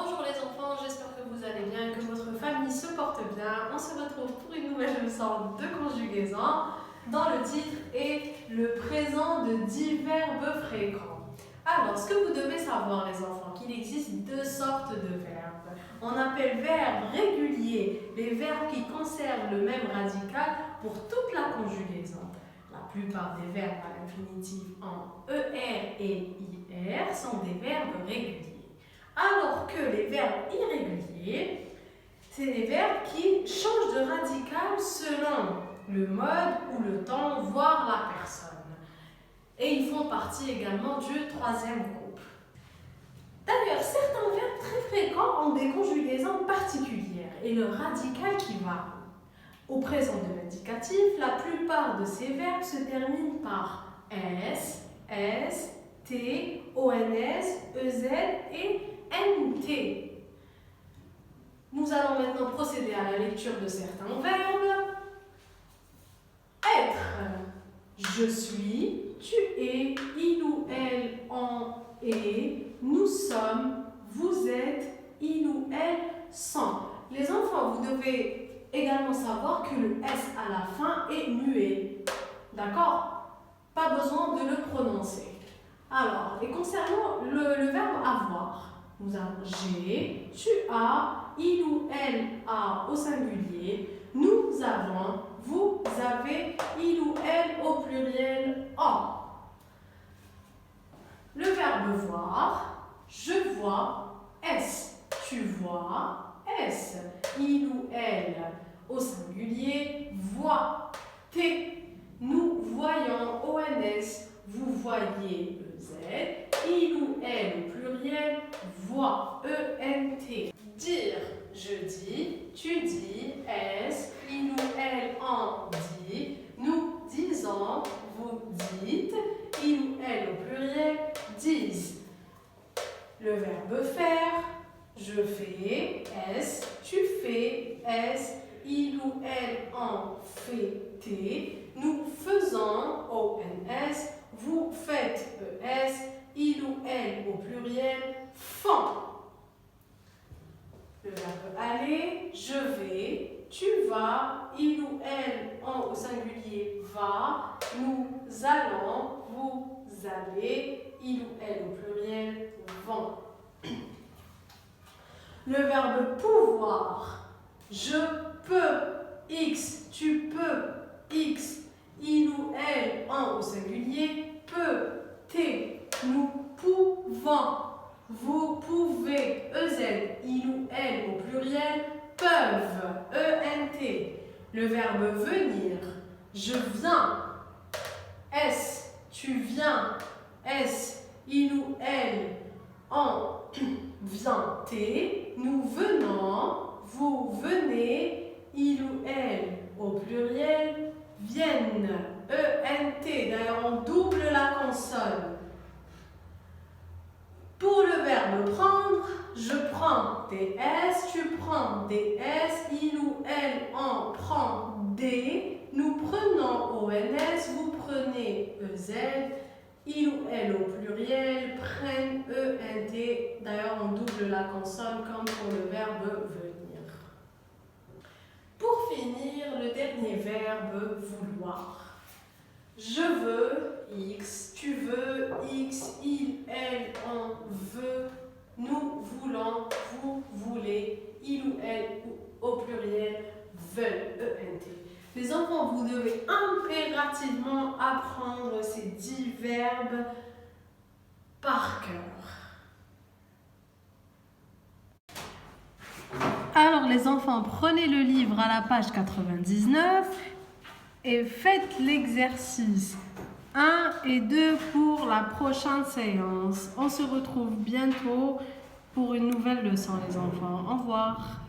Bonjour les enfants, j'espère que vous allez bien et que votre famille se porte bien. On se retrouve pour une nouvelle leçon de conjugaison dans le titre est le présent de dix verbes fréquents. Alors, ce que vous devez savoir les enfants, qu'il existe deux sortes de verbes. On appelle verbes réguliers les verbes qui conservent le même radical pour toute la conjugaison. La plupart des verbes à l'infinitif en ER et IR sont des verbes réguliers. Alors que les verbes irréguliers, c'est des verbes qui changent de radical selon le mode ou le temps, voire la personne. Et ils font partie également du troisième groupe. D'ailleurs, certains verbes très fréquents ont des conjugaisons particulières et le radical qui varie. Au présent de l'indicatif, la plupart de ces verbes se terminent par S, S, T, ONS, EZ et NT. Nous allons maintenant procéder à la lecture de certains verbes. Être, je suis, tu es, il ou elle, on est, nous sommes, vous êtes, il ou elle sont. Les enfants, vous devez également savoir que le S à la fin est muet. D'accord? Pas besoin de le prononcer. Alors, et concernant le verbe avoir, nous avons j'ai, tu as, il ou elle a au singulier, nous avons, vous avez, il ou elle au pluriel ont. Le verbe voir, je vois, est, tu vois, est, il ou elle au singulier, voit, t, nous voyons, ONS, vous voyez, EZ, il ou elle au pluriel, voit, ENT. Dire, je dis, tu dis, est, il ou elle en dit, nous disons, vous dites, il ou elle au pluriel, disent. Le verbe faire, je fais, est, tu fais, est, il ou elle en fait, t, nous faisons, ONS, vous faites, ES, il ou elle au pluriel, font. Le verbe aller, je vais, tu vas, il ou elle en au singulier va, nous allons, vous allez, il ou elle au pluriel, vont. Le verbe pouvoir, je peux, X, tu peux, X, il ou elle en au singulier, peut, T, nous pouvons, vous pouvez, EZ, il ou elle au pluriel, peuvent, ENT. Le verbe venir, je viens, S, tu viens, S, il ou elle en vient, T, nous venons, vous venez, il ou elle au pluriel, viennent, ENT. D'ailleurs, on double la consonne. Pour le verbe prendre, je prends des S, tu prends des S, il ou elle en prend des, nous prenons ONS, vous prenez EZ, il ou elle au pluriel, prennent ENT. D'ailleurs, on double la consonne comme pour le verbe venir. Pour finir, le dernier verbe vouloir. Je veux, X, tu veux, X, il, elle, on veut, nous voulons, vous voulez, il ou elle au pluriel, veulent, ENT. Les enfants, vous devez impérativement apprendre ces 10 verbes par cœur. Alors les enfants, prenez le livre à la page 99 et faites l'exercice 1 et 2 pour la prochaine séance. On se retrouve bientôt pour une nouvelle leçon les enfants. Au revoir.